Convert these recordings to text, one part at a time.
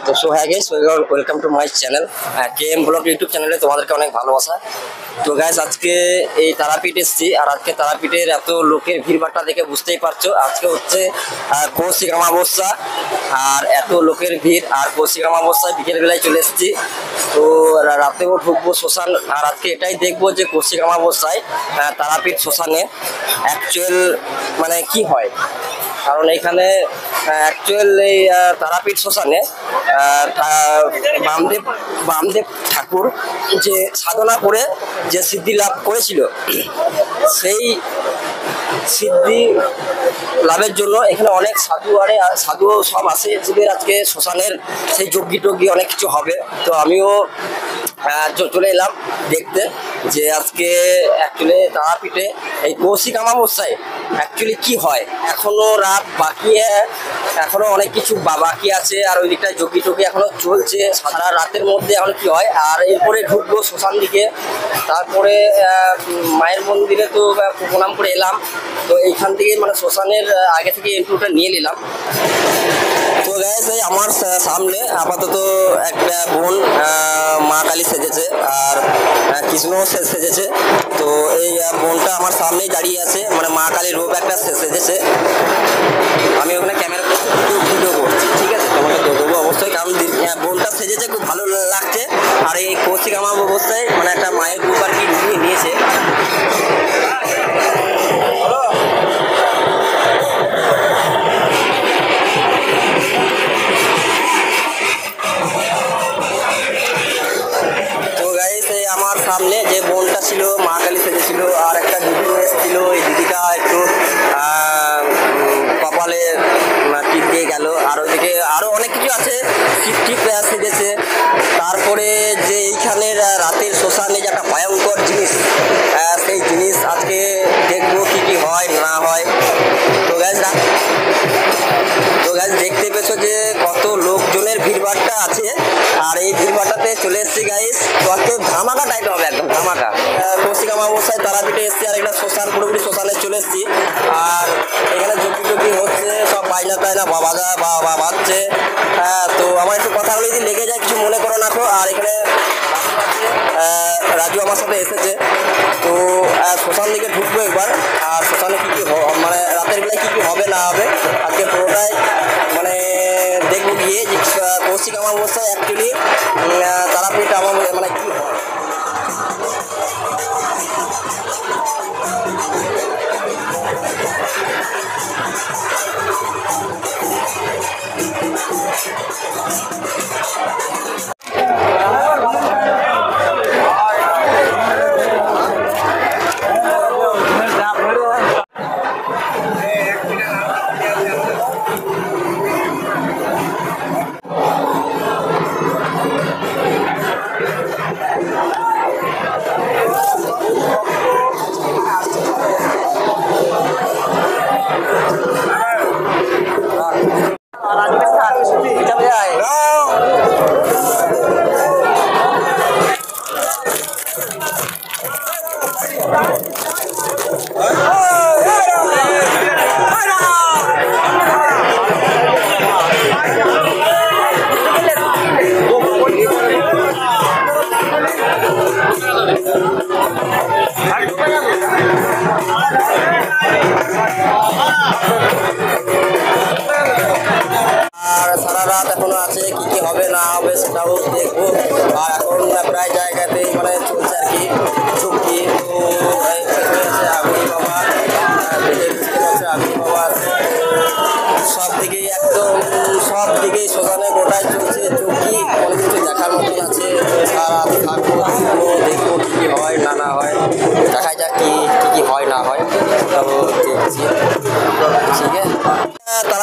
তো সো হ্যাঁ guys, welcome to my channel KM blog YouTube চ্যানেলে তোমাদেরকে অনেক ভালোবাসা। তো গাইস, আজকে এই তারাপীঠ এসেছি, আর আজকে তারাপীঠের এত লোকের ভিড়ভাট্টা দেখে বুঝতেই পারছো। আজকে হচ্ছে কৌশিক অমাবস্যা, আর এত লোকের ভিড়, আর কৌশিক অমাবস্যায় বিকেলবেলায় চলে এসেছি। তো রাতেও ঢুকবো শ্মশান, আর আজকে এটাই দেখবো যে কৌশিক অমাবস্যায় তারাপীঠ শ্মশানে অ্যাকচুয়াল মানে কি হয়। কারণ এইখানে অ্যাকচুয়াল এই তারাপীঠ শ্মশানে বামদেব ঠাকুর যে সাধনা করে যে সিদ্ধি লাভ করেছিল, সেই সিদ্ধি লাভের জন্য এখানে অনেক সাধু সব আসে, যাদের আজকে শ্মশানের সেই যজ্ঞি অনেক কিছু হবে। তো আমিও চলে এলাম দেখতে যে আজকে অ্যাকচুয়ালি তারাপীঠে এই কৌশিক অমাবস্যায় অ্যাকচুয়ালি কি হয়। এখনো রাত বাকি, এখনো অনেক কিছু বাকি আছে, আর ওই দিকটায় যজ্ঞি এখনো চলছে। সারা রাতের মধ্যে এখন কি হয়, আর এরপরে ঢুকবো শ্মশান দিকে। তারপরে মায়ের মন্দিরে তো প্রণাম করে এলাম। তো এইখান থেকে মানে শ্মশানের আগে থেকে এন্ট্রিটা নিয়ে নিলাম। তো গাইস, আমার সামনে আপাতত একটা বোন মা কালী সেজেছে, আর কৃষ্ণও সেজেছে। তো এই বোনটা আমার সামনেই দাঁড়িয়ে আছে, মানে মা কালীর রূপ একটা সেজেছে। আমি ওখানে ক্যামেরা করছি, ভিডিও করছি, ঠিক আছে, তোমাকে দেবো অবশ্যই, কারণ বোনটা সেজেছে, খুব ভালো লাগছে। আর এই কৌশিক অমাবস্যায় মানে একটা মায়ের রূপ আর কি নিয়েছে। আমার সামনে যে বোনটা ছিল মা কালী সেজেছিল, আর একটা দিদি এসেছিল। এই দিদিটা একটু কপালে টিপ দিয়ে গেল, আর ওইদিকে আরও অনেক কিছু আছে, টিপ সেজেছে। তারপরে যে এইখানের রাতের শ্মশানে যে একটা ভয়ঙ্কর জিনিস, সেই জিনিস আজকে দেখবো কি হয় না হয়। তো গাইজ দেখতে পেছো যে কত লোকজনের ভিড়ভাট্টা আছে, আর এই ভিড়ভাট্টাতে চলে এসেছি গাইজ। তো আজকে ধামাকা টাইপ হবে, একদম ধামাকা। কৌশিক অমাবস্যায় তারাপীঠে এসেছি, আর একটা শ্মশান, পুরোপুরি শ্মশানে চলে এসেছি। আর এখানে যজ্ঞি হচ্ছে, সব বাজনা টাজনা বাজছে। তো আমার একটু কথাগুলো যদি লেগে যায় কিছু মনে করো না। আর এখানে রাজু আমার সাথে এসেছে। তো শ্মশান দিকে ঢুকবো একবার, আর শ্মশানে কী মানে রাতের বেলায় কী হবে না হবে আজকে পুরোটাই মানে দেখবো গিয়ে যে কৌশিক অমাবস্যায় অ্যাকচুয়ালি তারাপীঠ অমাবস্যা মানে কী হয়।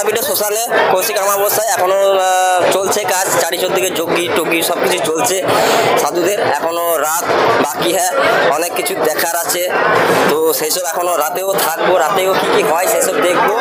তারাপীঠে শ্মশানে কৌশিক অমাবস্যায় এখনো চলছে কাজ, চারিচদিকে যজ্ঞি টজ্ঞি সব কিছু চলছে সাধুদের, এখনো রাত বাকি, হ্যাঁ অনেক কিছু দেখার আছে। তো সেই সব এখনো রাতেও থাকবো, রাতেও কি কি হয় সেসব দেখবো।